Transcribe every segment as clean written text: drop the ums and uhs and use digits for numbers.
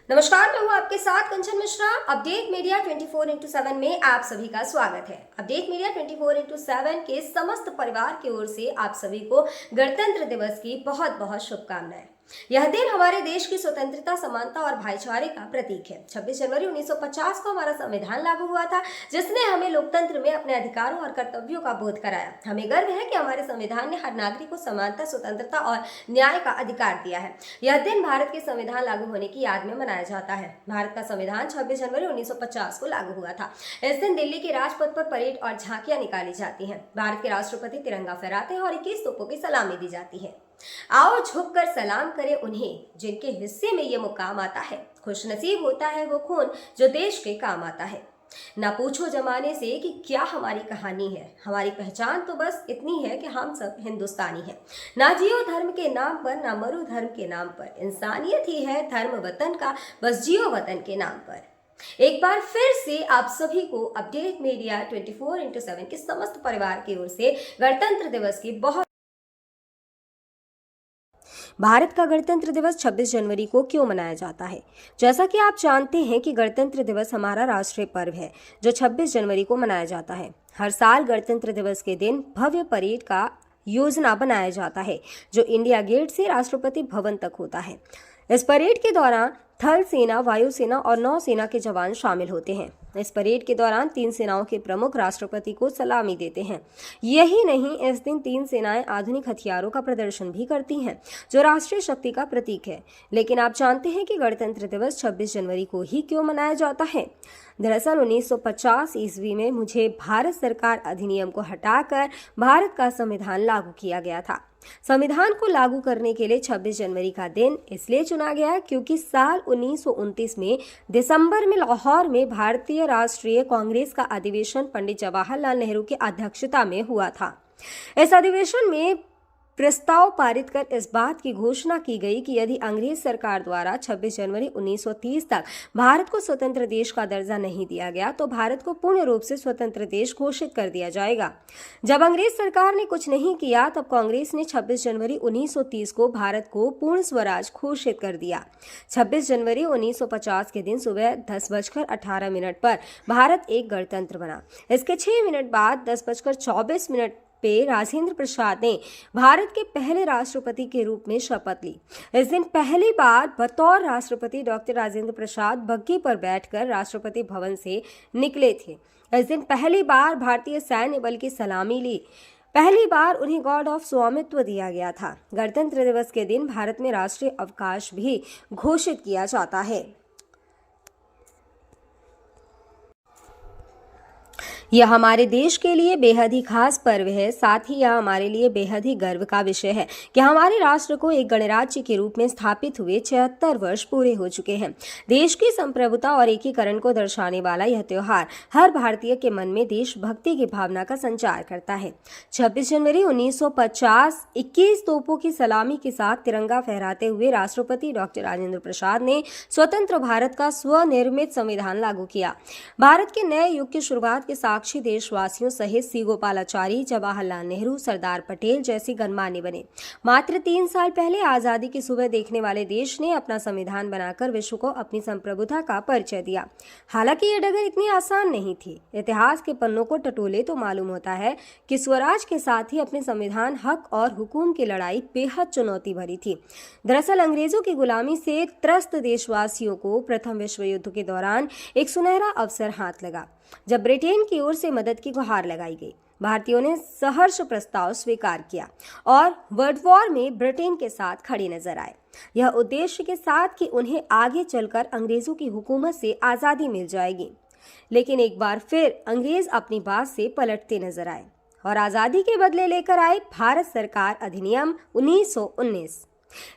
नमस्कार, मैं हूँ आपके साथ कंचन मिश्रा। अपडेट मीडिया 24x7 में आप सभी का स्वागत है। अपडेट मीडिया 24x7 के समस्त परिवार की ओर से आप सभी को गणतंत्र दिवस की बहुत बहुत शुभकामनाएं। यह दिन हमारे देश की स्वतंत्रता, समानता और भाईचारे का प्रतीक है। 26 जनवरी 1950 को हमारा संविधान लागू हुआ था, जिसने हमें लोकतंत्र में अपने अधिकारों और कर्तव्यों का बोध कराया। हमें गर्व है कि हमारे संविधान ने हर नागरिक को समानता, स्वतंत्रता और न्याय का अधिकार दिया है। यह दिन भारत के संविधान लागू होने की याद में मनाया जाता है। भारत का संविधान 26 जनवरी 1950 को लागू हुआ था। इस दिन दिल्ली के राजपथ पर परेड और झांकियां निकाली जाती हैं। भारत के राष्ट्रपति तिरंगा फहराते हैं और 21 तोपों की सलामी दी जाती है। आओ झुककर सलाम करें उन्हें जिनके हिस्से में ये मुकाम आता है। खुशनसीब होता है वो खून जो देश के काम आता है। ना पूछो जमाने से कि क्या हमारी कहानी है, हमारी पहचान तो बस इतनी है कि हम सब हिंदुस्तानी हैं। ना जियो धर्म के नाम पर, ना मरो धर्म के नाम पर, इंसानियत ही है धर्म वतन का, बस जियो वतन के नाम पर। एक बार फिर से आप सभी को अपडेट मीडिया 24x7 के समस्त परिवार की ओर से गणतंत्र दिवस की बहुत। भारत का गणतंत्र दिवस 26 जनवरी को क्यों मनाया जाता है? जैसा कि आप जानते हैं कि गणतंत्र दिवस हमारा राष्ट्रीय पर्व है जो 26 जनवरी को मनाया जाता है। हर साल गणतंत्र दिवस के दिन भव्य परेड का योजना बनाया जाता है जो इंडिया गेट से राष्ट्रपति भवन तक होता है। इस परेड के दौरान थल सेना, वायुसेना और नौसेना के जवान शामिल होते हैं। इस परेड के दौरान तीन सेनाओं के प्रमुख राष्ट्रपति को सलामी देते हैं। यही नहीं, इस दिन तीन सेनाएं आधुनिक हथियारों का प्रदर्शन भी करती हैं जो राष्ट्रीय शक्ति का प्रतीक है। लेकिन आप जानते हैं कि गणतंत्र दिवस 26 जनवरी को ही क्यों मनाया जाता है? दरअसल 1950 ईस्वी में मुझे भारत सरकार अधिनियम को हटाकर भारत का संविधान लागू किया गया था। संविधान को लागू करने के लिए 26 जनवरी का दिन इसलिए चुना गया क्योंकि साल 1929 में दिसंबर में लाहौर में भारतीय राष्ट्रीय कांग्रेस का अधिवेशन पंडित जवाहरलाल नेहरू की अध्यक्षता में हुआ था। इस अधिवेशन में प्रस्ताव पारित कर इस बात की घोषणा की गई कि यदि अंग्रेज सरकार द्वारा 26 जनवरी 1930 तक भारत को स्वतंत्र देश का दर्जा नहीं दिया गया तो भारत को पूर्ण रूप से स्वतंत्र देश घोषित कर दिया जाएगा। जब अंग्रेज सरकार ने कुछ नहीं किया तब कांग्रेस ने 26 जनवरी 1930 को भारत को पूर्ण स्वराज घोषित कर दिया। 26 जनवरी 1950 के दिन सुबह 10:18 पर भारत एक गणतंत्र बना। इसके 6 मिनट बाद 10:24 पे राजेंद्र प्रसाद ने भारत के पहले राष्ट्रपति के रूप में शपथ ली। इस दिन पहली बार बतौर राष्ट्रपति डॉक्टर राजेंद्र प्रसाद बग्घी पर बैठकर राष्ट्रपति भवन से निकले थे। इस दिन पहली बार भारतीय सैन्य बल की सलामी ली। पहली बार उन्हें गॉर्ड ऑफ स्वामित्व दिया गया था। गणतंत्र दिवस के दिन भारत में राष्ट्रीय अवकाश भी घोषित किया जाता है। यह हमारे देश के लिए बेहद ही खास पर्व है। साथ ही यह हमारे लिए बेहद ही गर्व का विषय है कि हमारे राष्ट्र को एक गणराज्य के रूप में स्थापित हुए 76 वर्ष पूरे हो चुके हैं। देश की संप्रभुता और एकीकरण को दर्शाने वाला यह त्योहार हर भारतीय के मन में देशभक्ति की भावना का संचार करता है। 26 जनवरी 1950 21 तोपों की सलामी के साथ तिरंगा फहराते हुए राष्ट्रपति डॉक्टर राजेंद्र प्रसाद ने स्वतंत्र भारत का स्वनिर्मित संविधान लागू किया। भारत के नए युग की शुरुआत के साक्षी देशवासियों सहित सी गोपालाचारी, जवाहरलाल नेहरू, सरदार पटेल जैसे गणमान्य बने। मात्र 3 साल पहले आजादी की सुबह देखने वाले देश ने अपना संविधान बनाकर विश्व को अपनी संप्रभुता का परिचय दिया। हालांकि ये डगर इतनी आसान नहीं थी। इतिहास के पन्नों को टटोले तो मालूम होता है कि स्वराज के साथ ही अपने संविधान, हक और हुकूम की लड़ाई बेहद चुनौती भरी थी। दरअसल अंग्रेजों की गुलामी से त्रस्त देशवासियों को प्रथम विश्व युद्ध के दौरान एक सुनहरा अवसर हाथ लगा जब ब्रिटेन की ओर से मदद की गुहार लगाई गई। भारतीयों ने सहर्ष प्रस्ताव स्वीकार किया और वर्ल्ड वॉर में ब्रिटेन के साथ खड़े नजर आए। यह उद्देश्य के साथ कि उन्हें आगे चलकर अंग्रेजों की हुकूमत से आजादी मिल जाएगी। लेकिन एक बार फिर अंग्रेज अपनी बात से पलटते नजर आए और आजादी के बदले लेकर आए भारत सरकार अधिनियम 1919।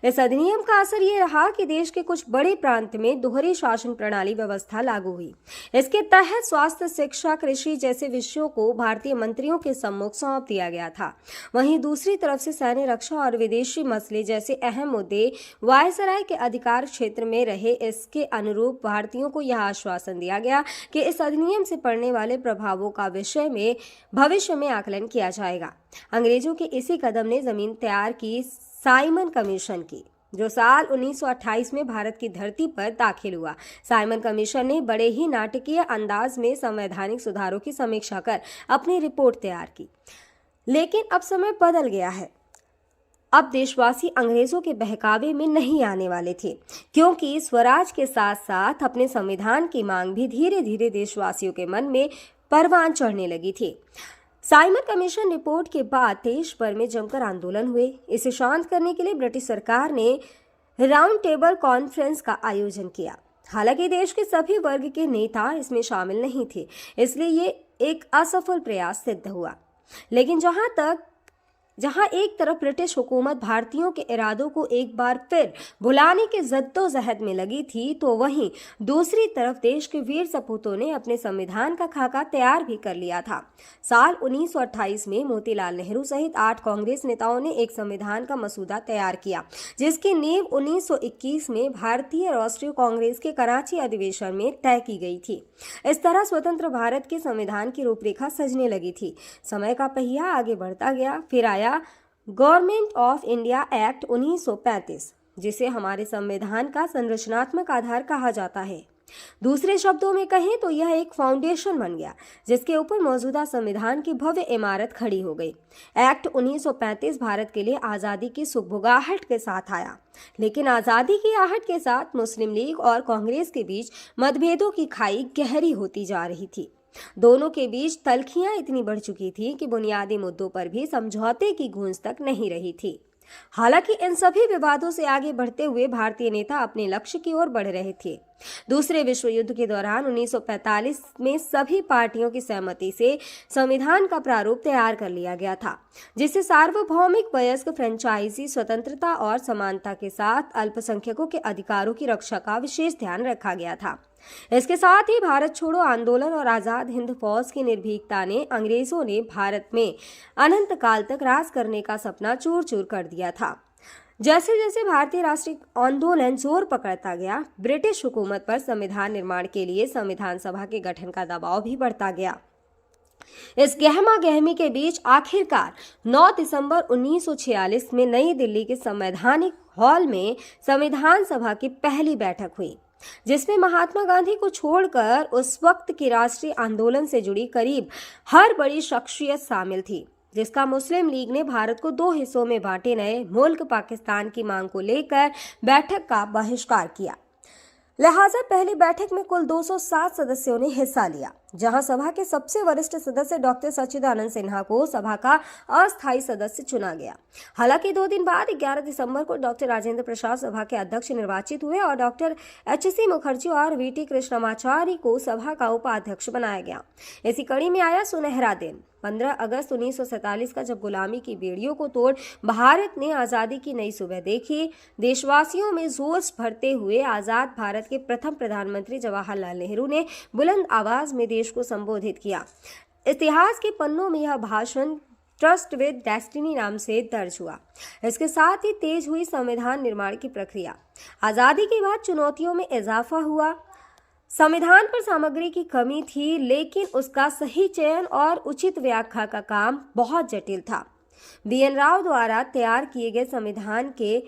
इस अधिनियम का असर ये रहा कि देश के कुछ बड़े प्रांत में दोहरी शासन प्रणाली व्यवस्था लागू हुई। इसके तहत स्वास्थ्य, शिक्षा, कृषि जैसे विषयों को भारतीय मंत्रियों के सम्मुख सौंप दिया गया था। वहीं दूसरी तरफ से सैन्य, रक्षा और विदेशी मसले जैसे अहम मुद्दे वायसराय के अधिकार क्षेत्र में रहे। इसके अनुरूप भारतीयों को यह आश्वासन दिया गया कि इस अधिनियम से पड़ने वाले प्रभावों का विषय में भविष्य में आकलन किया जाएगा। अंग्रेजों के इसी कदम ने जमीन तैयार की साइमन कमीशन की। जो साल 1928 में भारत की धरती पर दाखिल हुआ। साइमन कमीशन ने बड़े ही नाटकीय अंदाज में संवैधानिक सुधारों की समीक्षा कर अपनी रिपोर्ट तैयार की। लेकिन अब समय बदल गया है। अब देशवासी अंग्रेजों के बहकावे में नहीं आने वाले थे, क्योंकि स्वराज के साथ साथ अपने संविधान की मांग भी धीरे धीरे देशवासियों के मन में परवान चढ़ने लगी थी। साइमन कमीशन रिपोर्ट के बाद देश भर में जमकर आंदोलन हुए। इसे शांत करने के लिए ब्रिटिश सरकार ने राउंड टेबल कॉन्फ्रेंस का आयोजन किया। हालांकि देश के सभी वर्ग के नेता इसमें शामिल नहीं थे, इसलिए ये एक असफल प्रयास सिद्ध हुआ। लेकिन जहां एक तरफ ब्रिटिश हुकूमत भारतीयों के इरादों को एक बार फिर भुलाने के जद्दोजहद में लगी थी, तो वहीं दूसरी तरफ देश के वीर सपूतों ने अपने संविधान का खाका तैयार भी कर लिया था। साल 1928 में मोतीलाल नेहरू सहित 8 कांग्रेस नेताओं ने एक संविधान का मसूदा तैयार किया, जिसकी नींव 1921 में भारतीय राष्ट्रीय कांग्रेस के कराची अधिवेशन में तय की गई थी। इस तरह स्वतंत्र भारत के संविधान की रूपरेखा सजने लगी थी। समय का पहिया आगे बढ़ता गया। फिर आया गवर्नमेंट ऑफ इंडिया एक्ट 1935, जिसे हमारे संविधान का संरचनात्मक आधार कहा जाता है। दूसरे शब्दों में कहें तो यह एक फाउंडेशन बन गया, जिसके ऊपर मौजूदा संविधान की भव्य इमारत खड़ी हो गई। एक्ट 1935 भारत के लिए आज़ादी की सुगबुगाहट के साथ आया, लेकिन आज़ादी की आहट के साथ मुस्लिम लीग और कांग्रेस के बीच मतभेदों की खाई गहरी होती जा रही थी। दोनों के बीच तल्खियां इतनी बढ़ चुकी थी कि बुनियादी मुद्दों पर भी समझौते की गूंज तक नहीं रही थी। हालांकि इन सभी विवादों से आगे बढ़ते हुए भारतीय नेता अपने लक्ष्य की ओर बढ़ रहे थे। दूसरे विश्व युद्ध के दौरान 1945 में सभी पार्टियों की सहमति से संविधान का प्रारूप तैयार कर लिया गया था, जिसे सार्वभौमिक वयस्क फ्रेंचाइजी स्वतंत्रता और समानता के साथ अल्पसंख्यकों के अधिकारों की रक्षा का विशेष ध्यान रखा गया था। इसके साथ ही भारत छोड़ो आंदोलन और आजाद हिंद फौज की निर्भीकता ने अंग्रेजों ने भारत में अनंत काल तक राज करने का सपना चूर चूर कर दिया था। जैसे जैसे भारतीय राष्ट्रीय आंदोलन जोर पकड़ता गया, ब्रिटिश हुकूमत पर संविधान निर्माण के लिए संविधान सभा के गठन का दबाव भी बढ़ता गया। इस गहमा गहमी के बीच आखिरकार 9 दिसंबर 1946 में नई दिल्ली के संवैधानिक हॉल में संविधान सभा की पहली बैठक हुई, जिसमें महात्मा गांधी को छोड़कर उस वक्त के राष्ट्रीय आंदोलन से जुड़ी करीब हर बड़ी शख्सियत शामिल थी, जिसका मुस्लिम लीग ने भारत को 2 हिस्सों में बांटे नए मुल्क पाकिस्तान की मांग को लेकर बैठक का बहिष्कार किया। लिहाजा पहली बैठक में कुल 207 सदस्यों ने हिस्सा लिया, जहां सभा के सबसे वरिष्ठ सदस्य डॉक्टर सच्चिदानंद सिन्हा को सभा का अस्थायी सदस्य चुना गया। हालांकि 2 दिन बाद 11 दिसंबर को डॉक्टर राजेंद्र प्रसाद सभा के अध्यक्ष निर्वाचित हुए और डॉक्टर एच.सी. मुखर्जी और वी.टी. कृष्णमाचारी को सभा का उपाध्यक्ष बनाया गया। इसी कड़ी में आया सुनहरा दिन 15 अगस्त 1947 का, जब गुलामी की बेड़ियों को तोड़ भारत ने आज़ादी की नई सुबह देखी। देशवासियों में जोश भरते हुए आज़ाद भारत के प्रथम प्रधानमंत्री जवाहरलाल नेहरू ने बुलंद आवाज में देश को संबोधित किया। इतिहास के पन्नों में यह भाषण ट्रस्ट विद डेस्टिनी नाम से दर्ज हुआ। इसके साथ ही तेज हुई संविधान निर्माण की प्रक्रिया। आज़ादी के बाद चुनौतियों में इजाफा हुआ। संविधान पर सामग्री की कमी थी, लेकिन उसका सही चयन और उचित व्याख्या का काम बहुत जटिल था। बी.एन. राव द्वारा तैयार किए गए संविधान के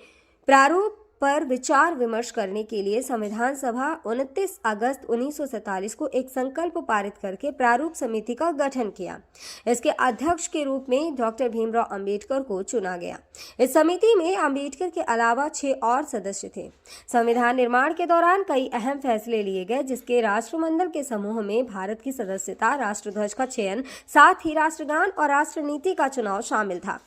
प्रारूप पर विचार विमर्श करने के लिए संविधान सभा 29 अगस्त 1947 को एक संकल्प पारित करके प्रारूप समिति का गठन किया। इसके अध्यक्ष के रूप में डॉक्टर भीमराव अंबेडकर को चुना गया। इस समिति में अंबेडकर के अलावा 6 और सदस्य थे। संविधान निर्माण के दौरान कई अहम फैसले लिए गए, जिसके राष्ट्रमंडल के समूह में भारत की सदस्यता, राष्ट्रध्वज का चयन, साथ ही राष्ट्रगान और राष्ट्रनीति का चुनाव शामिल था।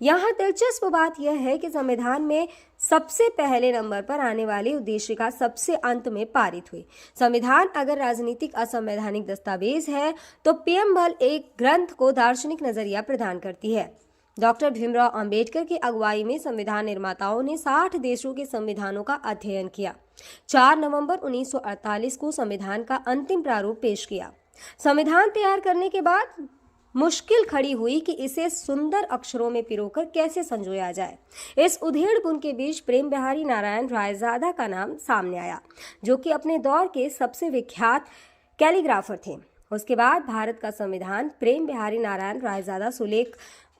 यहाँ दिलचस्प बात यह है कि संविधान में सबसे पहले नंबर पर आने वाली उद्देशिका सबसे अंत में पारित हुई। संविधान अगर राजनीतिक असंवैधानिक दस्तावेज है, तो पीएमएल एक ग्रंथ को दार्शनिक नजरिया प्रदान करती है। डॉक्टर भीमराव अंबेडकर की अगुवाई में संविधान निर्माताओं ने 60 देशों के संविधानों का अध्ययन किया। 4 नवंबर 1948 को संविधान का अंतिम प्रारूप पेश किया। संविधान तैयार करने के बाद मुश्किल खड़ी हुई कि इसे सुंदर अक्षरों में पिरोकर कैसे संजोया जाए। इस उधेड़-बुन के बीच प्रेम बिहारी नारायण रायजादा का नाम सामने आया, जो कि अपने दौर के सबसे विख्यात कैलीग्राफर थे। उसके बाद भारत का संविधान प्रेम बिहारी नारायण रायजादा सुलेख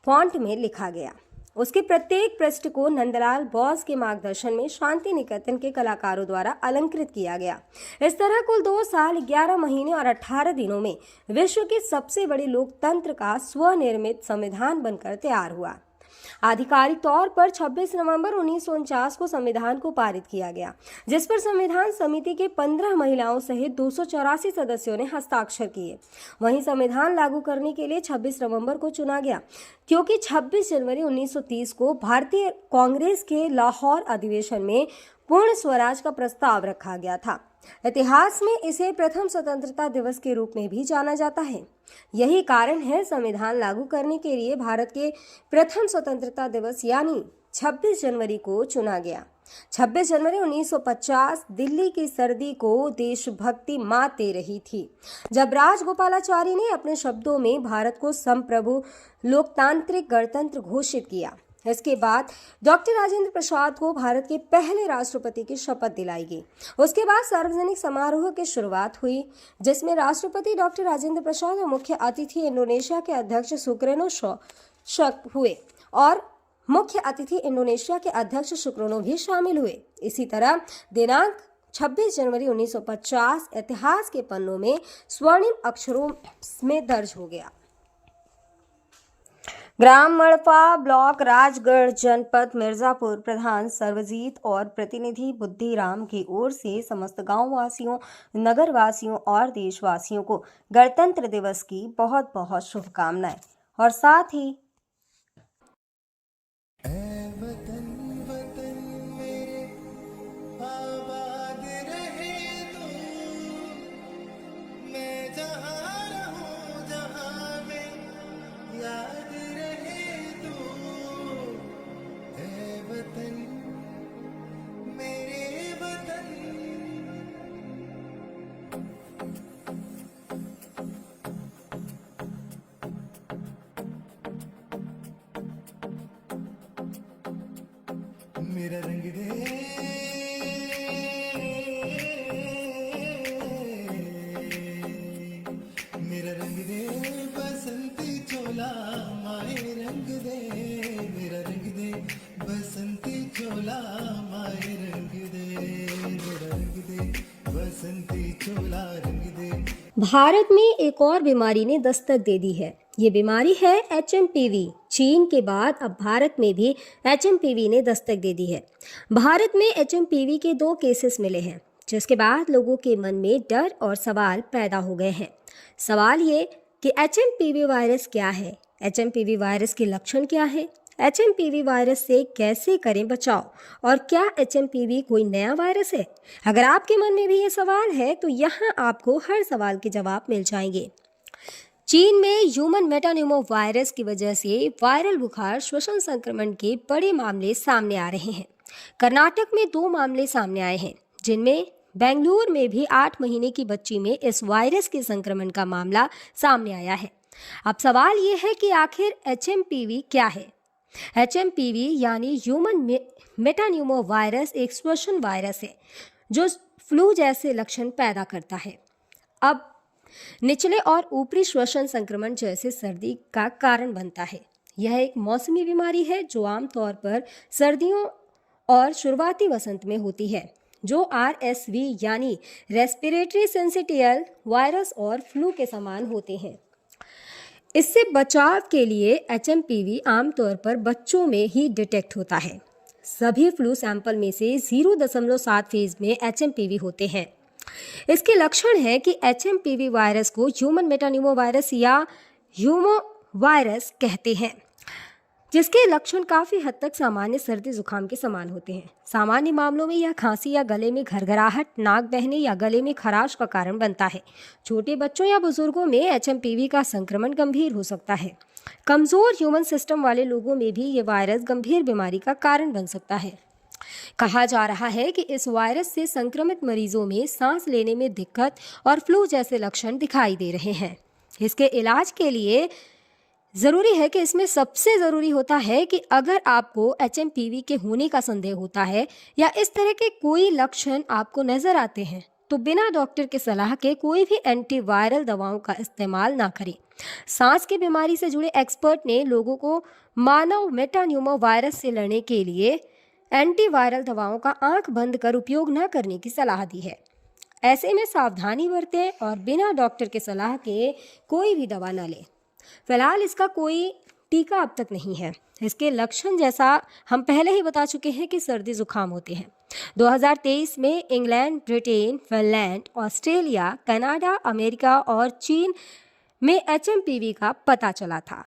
फॉन्ट में लिखा गया। उसके प्रत्येक पृष्ठ को नंदलाल बोस के मार्गदर्शन में शांति निकेतन के कलाकारों द्वारा अलंकृत किया गया। इस तरह कुल 2 साल 11 महीने और 18 दिनों में विश्व के सबसे बड़े लोकतंत्र का स्वनिर्मित संविधान बनकर तैयार हुआ। आधिकारिक तौर पर 26 नवंबर 1949 को संविधान को पारित किया गया, जिस पर संविधान समिति के 15 महिलाओं सहित 284 सदस्यों ने हस्ताक्षर किए। वहीं संविधान लागू करने के लिए 26 नवंबर को चुना गया, क्योंकि 26 जनवरी 1930 को भारतीय कांग्रेस के लाहौर अधिवेशन में पूर्ण स्वराज का प्रस्ताव रखा गया था। इतिहास में इसे प्रथम स्वतंत्रता दिवस के रूप में भी जाना जाता है। यही कारण है संविधान लागू करने के लिए भारत के प्रथम स्वतंत्रता दिवस यानी 26 जनवरी को चुना गया। 26 जनवरी 1950 दिल्ली की सर्दी को देशभक्ति मात दे रही थी, जब राजगोपालाचारी ने अपने शब्दों में भारत को संप्रभु लोकतांत्रिक गणतंत्र घोषित किया। इसके बाद डॉक्टर राजेंद्र प्रसाद को भारत के पहले राष्ट्रपति की शपथ दिलाई गई। उसके बाद सार्वजनिक समारोह की शुरुआत हुई, जिसमें राष्ट्रपति डॉक्टर राजेंद्र प्रसाद और मुख्य अतिथि इंडोनेशिया के अध्यक्ष सुकर्नो हुए और मुख्य अतिथि इंडोनेशिया के अध्यक्ष सुकर्नो भी शामिल हुए। इसी तरह दिनांक 26 जनवरी 1950 इतिहास के पन्नों में स्वर्णिम अक्षरों में दर्ज हो गया। ग्राम मड़पा, ब्लॉक राजगढ़, जनपद मिर्जापुर प्रधान सर्वजीत और प्रतिनिधि बुद्धिराम की ओर से समस्त गांव वासियों, नगर वासियों और देशवासियों को गणतंत्र दिवस की बहुत बहुत शुभकामनाएं। और साथ ही मेरा रंग दे, मेरा रंग दे बसंती चोला, माए रंग दे, मेरा रंग दे बसंती चोला, माए रंग दे, मेरा रंग दे बसंती चोला, रंग दे। भारत में एक और बीमारी ने दस्तक दे दी है। ये बीमारी है HMPV। चीन के बाद अब भारत में भी HMPV ने दस्तक दे दी है। भारत में HMPV के 2 केसेस मिले हैं, जिसके बाद लोगों के मन में डर और सवाल पैदा हो गए हैं। सवाल ये कि HMPV वायरस क्या है, HMPV वायरस के लक्षण क्या है, HMPV वायरस से कैसे करें बचाव, और क्या HMPV कोई नया वायरस है? अगर आपके मन में भी ये सवाल है तो यहाँ आपको हर सवाल के जवाब मिल जाएंगे। चीन में ह्यूमन मेटान्यूमो वायरस की वजह से वायरल बुखार श्वसन संक्रमण के बड़े मामले सामने आ रहे हैं। कर्नाटक में 2 मामले सामने आए हैं, जिनमें बेंगलुरु में भी 8 महीने की बच्ची में इस वायरस के संक्रमण का मामला सामने आया है। अब सवाल ये है कि आखिर HMPV क्या है? HMPV यानी ह्यूमन मेटान्यूमो वायरस एक श्वसन वायरस है जो फ्लू जैसे लक्षण पैदा करता है। अब निचले और ऊपरी श्वसन संक्रमण जैसे सर्दी का कारण बनता है। यह एक मौसमी बीमारी है जो आमतौर पर सर्दियों और शुरुआती वसंत में होती है, जो RSV यानी रेस्पिरेटरी सिंसिटियल वायरस और फ्लू के समान होते हैं। इससे बचाव के लिए HMPV आमतौर पर बच्चों में ही डिटेक्ट होता है। सभी फ्लू सैंपल में से 0.7 फेज में HMPV होते हैं। इसके लक्षण है कि HMPV वायरस को ह्यूमन मेटान्यूमो वायरस या ह्यूमो वायरस कहते हैं, जिसके लक्षण काफ़ी हद तक सामान्य सर्दी जुकाम के समान होते हैं। सामान्य मामलों में यह खांसी या गले में घरघराहट, नाक बहने या गले में खराश का कारण बनता है। छोटे बच्चों या बुजुर्गों में HMPV का संक्रमण गंभीर हो सकता है। कमज़ोर ह्यूमन सिस्टम वाले लोगों में भी ये वायरस गंभीर बीमारी का कारण बन सकता है। कहा जा रहा है कि इस वायरस से संक्रमित मरीजों में सांस लेने में दिक्कत और फ्लू जैसे लक्षण दिखाई दे रहे हैं। इसके इलाज के लिए ज़रूरी है कि इसमें सबसे ज़रूरी होता है कि अगर आपको HMPV के होने का संदेह होता है या इस तरह के कोई लक्षण आपको नज़र आते हैं तो बिना डॉक्टर के सलाह के कोई भी एंटीवायरल दवाओं का इस्तेमाल ना करें। सांस की बीमारी से जुड़े एक्सपर्ट ने लोगों को मानव मेटान्यूमो वायरस से लड़ने के लिए एंटीवायरल दवाओं का आंख बंद कर उपयोग न करने की सलाह दी है। ऐसे में सावधानी बरतें और बिना डॉक्टर के सलाह के कोई भी दवा न लें। फिलहाल इसका कोई टीका अब तक नहीं है। इसके लक्षण जैसा हम पहले ही बता चुके हैं कि सर्दी जुकाम होते हैं। 2023 में England, Britain, Finland, Australia, Canada, America और चीन में HMPV का पता चला था।